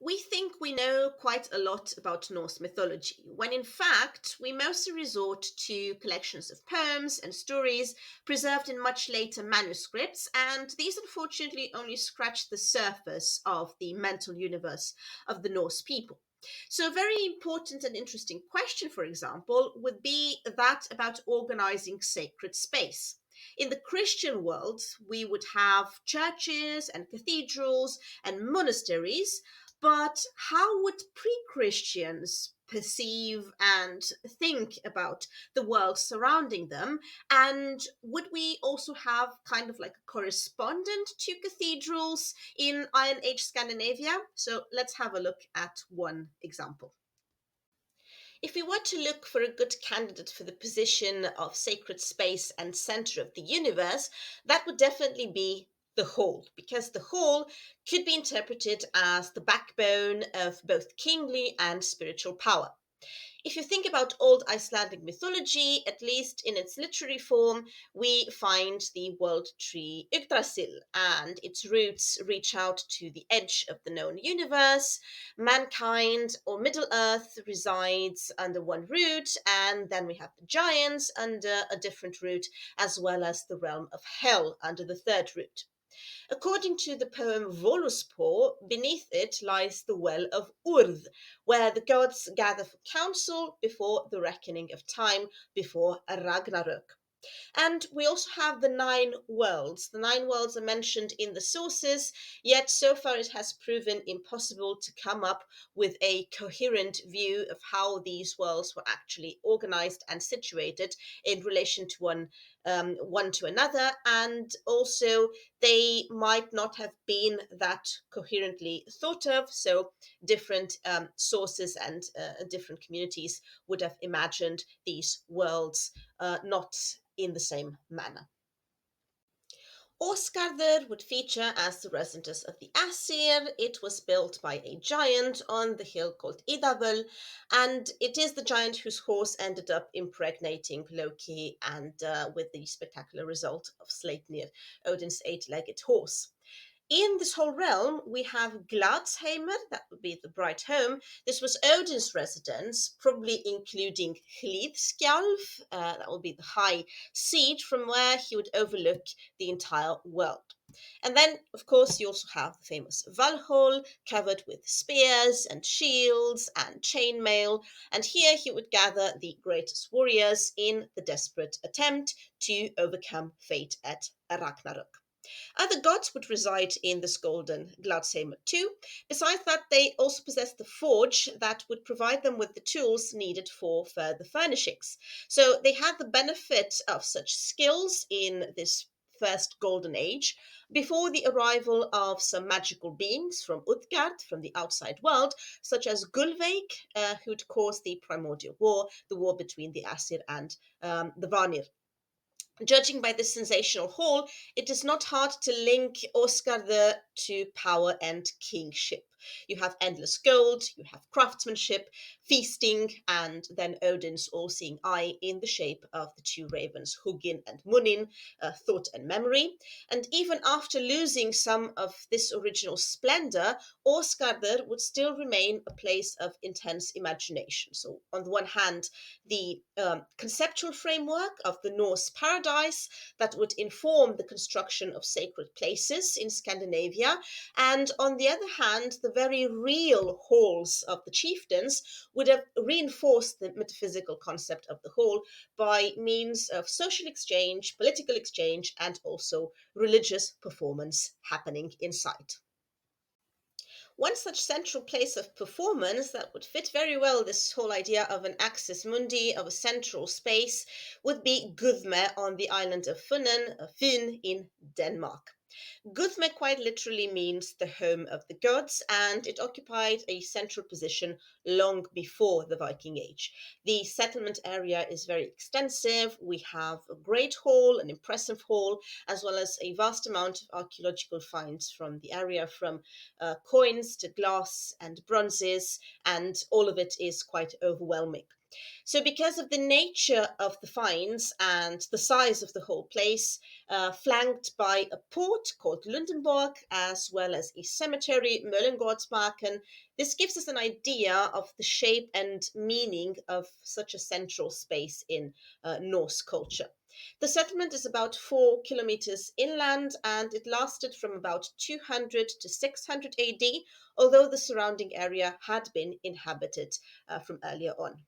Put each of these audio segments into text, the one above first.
We think we know quite a lot about Norse mythology, when in fact we mostly resort to collections of poems and stories preserved in much later manuscripts, and these unfortunately only scratch the surface of the mental universe of the Norse people. So, a very important and interesting question, for example, would be that about organizing sacred space. In the Christian world, we would have churches and cathedrals and monasteries, but how would pre Christians perceive and think about the world surrounding them? And would we also have kind of like a correspondent to cathedrals in Iron Age Scandinavia? So let's have a look at one example. If we were to look for a good candidate for the position of sacred space and center of the universe, that would definitely be the hall, because the hall could be interpreted as the backbone of both kingly and spiritual power. If you think about old Icelandic mythology, at least in its literary form, we find the world tree Yggdrasil, and its roots reach out to the edge of the known universe. Mankind, or Middle Earth, resides under one root, and then we have the giants under a different root, as well as the realm of hell under the third root. According to the poem Voluspor, beneath it lies the well of Urd, where the gods gather for council before the reckoning of time, before a Ragnarök. And we also have the nine worlds. The nine worlds are mentioned in the sources, yet so far it has proven impossible to come up with a coherent view of how these worlds were actually organized and situated in relation to one to another, and also they might not have been that coherently thought of. So different sources and different communities would have imagined these worlds not in the same manner. Åsgarður would feature as the residence of the Aesir. It was built by a giant on the hill called Idavöll, and it is the giant whose horse ended up impregnating Loki, and with the spectacular result of Sleipnir, Odin's eight-legged horse. In this whole realm, we have Gladsheimr, that would be the bright home. This was Odin's residence, probably including Hlidskjalf, that would be the high seat from where he would overlook the entire world. And then, of course, you also have the famous Valhall, covered with spears and shields and chainmail. And here he would gather the greatest warriors in the desperate attempt to overcome fate at Ragnarok. Other gods would reside in this golden Gladsheimr too. Besides that, they also possessed the forge that would provide them with the tools needed for further furnishings. So they had the benefit of such skills in this first golden age before the arrival of some magical beings from Utgard, from the outside world, such as Gulveig, who'd caused the primordial war, the war between the Aesir and the Vanir. Judging by this sensational haul, it is not hard to link Oscar to power and kingship. You have endless gold, you have craftsmanship, feasting, and then Odin's all seeing eye in the shape of the two ravens, Hugin and Munin, thought and memory. And even after losing some of this original splendor, Oscarder would still remain a place of intense imagination. So, on the one hand, the conceptual framework of the Norse paradise that would inform the construction of sacred places in Scandinavia, and on the other hand, the very real halls of the chieftains would have reinforced the metaphysical concept of the hall by means of social exchange, political exchange, and also religious performance happening inside. One such central place of performance that would fit very well this whole idea of an axis mundi, of a central space, would be Gudme on the island of Fyn in Denmark. Gudme quite literally means the home of the gods, and it occupied a central position long before the Viking Age. The settlement area is very extensive. We have a great hall, an impressive hall, as well as a vast amount of archaeological finds from the area, from coins to glass and bronzes, and all of it is quite overwhelming. So, because of the nature of the finds and the size of the whole place, flanked by a port called Lundenburg, as well as a cemetery, Möllengårdsbaken, this gives us an idea of the shape and meaning of such a central space in Norse culture. The settlement is about 4 kilometers inland and it lasted from about 200 to 600 AD, although the surrounding area had been inhabited from earlier on.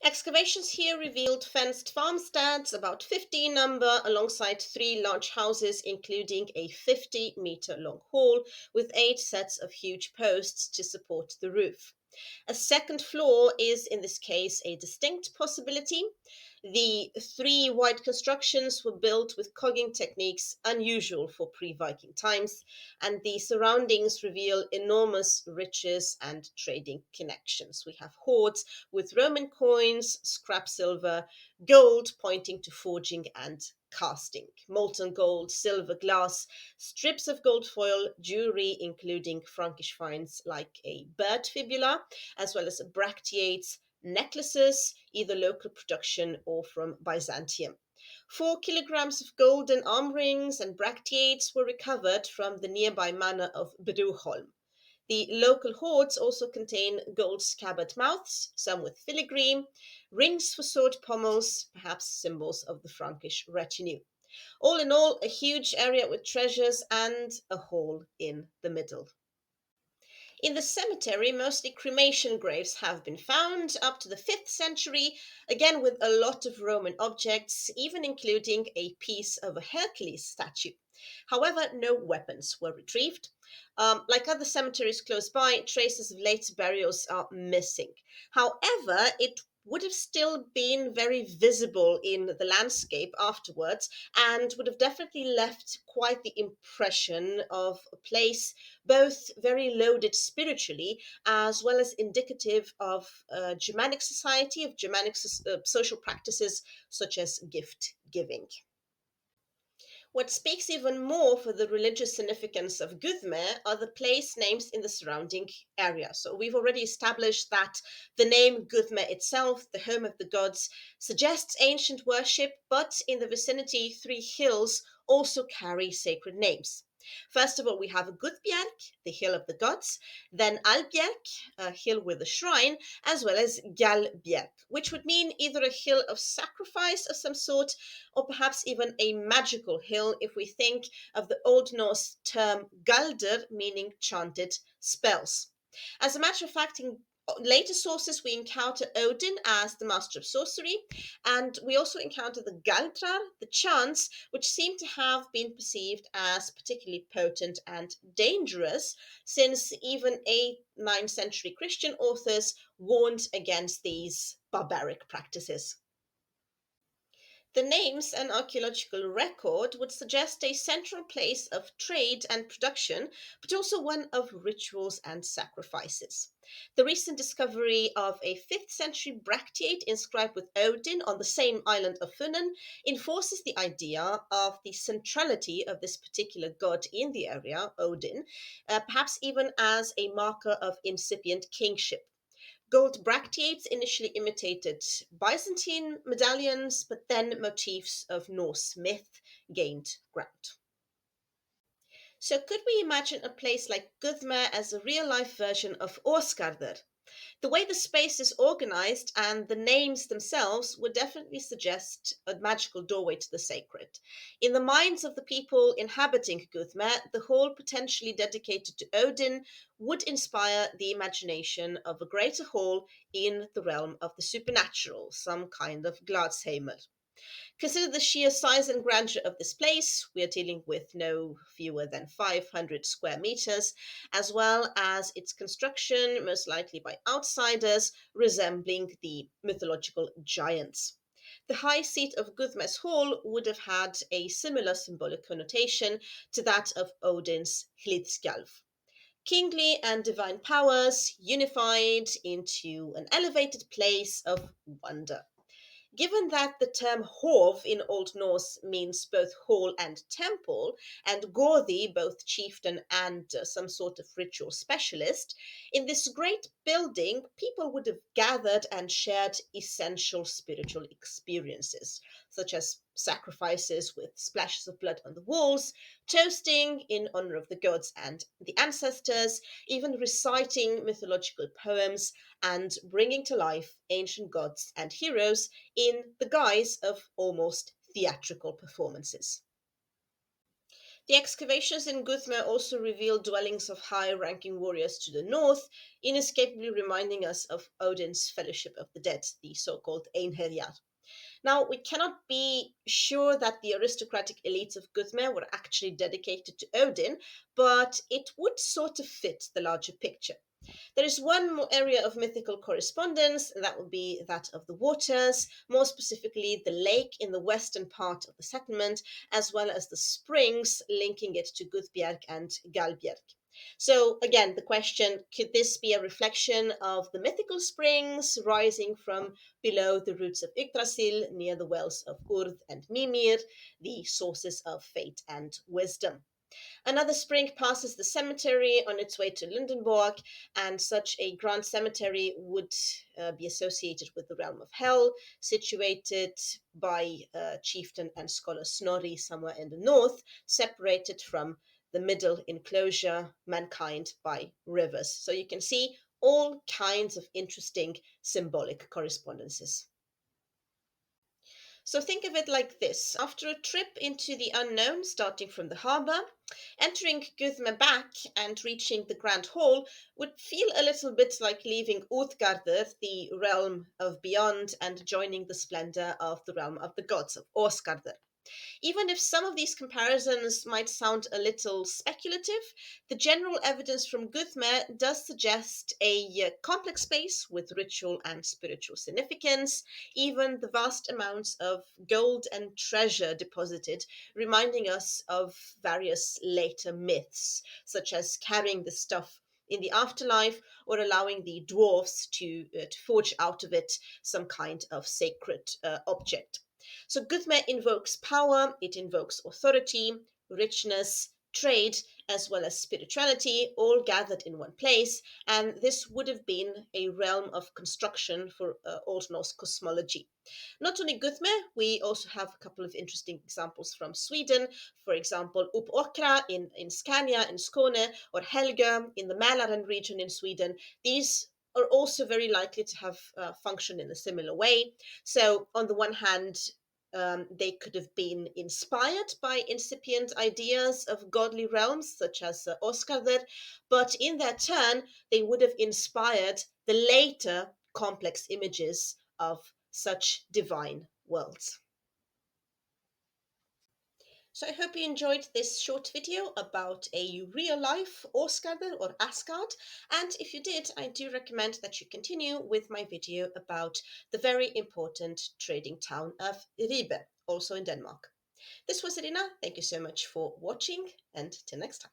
Excavations here revealed fenced farmsteads, about 50 in number, alongside three large houses, including a 50-meter long hall with 8 sets of huge posts to support the roof. A second floor is, in this case, a distinct possibility. The three wide constructions were built with cogging techniques unusual for pre Viking times, and the surroundings reveal enormous riches and trading connections. We have hoards with Roman coins, scrap silver, gold pointing to forging and casting, molten gold, silver, glass, strips of gold foil, jewelry, including Frankish finds like a bird fibula, as well as bracteates, necklaces, either local production or from Byzantium. 4 kilograms of golden arm rings and bracteates were recovered from the nearby manor of Bruholm. The local hoards also contain gold scabbard mouths, some with filigree, rings for sword pommels, perhaps symbols of the Frankish retinue. All in all, a huge area with treasures and a hall in the middle. In the cemetery, mostly cremation graves have been found up to the 5th century, again with a lot of Roman objects, even including a piece of a Hercules statue. However, no weapons were retrieved. Like other cemeteries close by, traces of late burials are missing. However, it would have still been very visible in the landscape afterwards and would have definitely left quite the impression of a place both very loaded spiritually as well as indicative of Germanic society, of Germanic social practices such as gift giving. What speaks even more for the religious significance of Gudme are the place names in the surrounding area. So we've already established that the name Gudme itself, the home of the gods, suggests ancient worship, but in the vicinity, three hills also carry sacred names. First of all, we have Gudbjerg, the hill of the gods, then Albjerg, a hill with a shrine, as well as Galbjerg, which would mean either a hill of sacrifice of some sort or perhaps even a magical hill if we think of the Old Norse term galder, meaning chanted spells. As a matter of fact, in later sources, we encounter Odin as the master of sorcery, and we also encounter the Galdrar, the chants, which seem to have been perceived as particularly potent and dangerous, since even 8th, 9th century Christian authors warned against these barbaric practices. The names and archaeological record would suggest a central place of trade and production, but also one of rituals and sacrifices. The recent discovery of a 5th century bracteate inscribed with Odin on the same island of Funen enforces the idea of the centrality of this particular god in the area, Odin, perhaps even as a marker of incipient kingship. Gold bracteates initially imitated Byzantine medallions, but then motifs of Norse myth gained ground. So, could we imagine a place like Gudme as a real life version of Åsgarder? The way the space is organized and the names themselves would definitely suggest a magical doorway to the sacred. In the minds of the people inhabiting Gudme, the hall potentially dedicated to Odin would inspire the imagination of a greater hall in the realm of the supernatural, some kind of Gladsheimr. Consider the sheer size and grandeur of this place. We are dealing with no fewer than 500 square meters, as well as its construction, most likely by outsiders, resembling the mythological giants. The high seat of Guthmes Hall would have had a similar symbolic connotation to that of Odin's Hlidskjalf. Kingly and divine powers unified into an elevated place of wonder. Given that the term hov in Old Norse means both hall and temple, and gorði both chieftain and some sort of ritual specialist, in this great building, people would have gathered and shared essential spiritual experiences, such as sacrifices with splashes of blood on the walls, toasting in honor of the gods and the ancestors, even reciting mythological poems, and bringing to life ancient gods and heroes in the guise of almost theatrical performances. The excavations in Gudme also reveal dwellings of high ranking warriors to the north, inescapably reminding us of Odin's fellowship of the dead, the so called Einherjar. Now, we cannot be sure that the aristocratic elites of Gudme were actually dedicated to Odin, but it would sort of fit the larger picture. There is one more area of mythical correspondence, and that would be that of the waters, more specifically the lake in the western part of the settlement, as well as the springs linking it to Gudbjerg and Galbjerg. So, again, the question, could this be a reflection of the mythical springs rising from below the roots of Yggdrasil near the wells of Urd and Mimir, the sources of fate and wisdom? Another spring passes the cemetery on its way to Lindenborg, and such a grand cemetery would be associated with the realm of Hell, situated by chieftain and scholar Snorri somewhere in the north, separated from the middle enclosure, mankind, by rivers. So you can see all kinds of interesting symbolic correspondences. So think of it like this. After a trip into the unknown, starting from the harbour, entering Gudme back and reaching the Grand Hall would feel a little bit like leaving Uthgarður, the realm of beyond, and joining the splendour of the realm of the gods of Åsgarður. Even if some of these comparisons might sound a little speculative, the general evidence from Gudme does suggest a complex space with ritual and spiritual significance, even the vast amounts of gold and treasure deposited, reminding us of various later myths, such as carrying the stuff in the afterlife or allowing the dwarfs to forge out of it some kind of sacred object. So Gudme invokes power, it invokes authority, richness, trade, as well as spirituality, all gathered in one place. And this would have been a realm of construction for Old Norse cosmology. Not only Gudme, we also have a couple of interesting examples from Sweden. For example, Uppåkra in Scania in Skåne, or Helgö in the Mälaren region in Sweden. These are also very likely to have functioned in a similar way. So, on the one hand, they could have been inspired by incipient ideas of godly realms, such as Oscarder, but in their turn, they would have inspired the later complex images of such divine worlds. So I hope you enjoyed this short video about a real life Åsgarder or Asgard. And if you did, I do recommend that you continue with my video about the very important trading town of Ribe, also in Denmark. This was Irina. Thank you so much for watching, and till next time.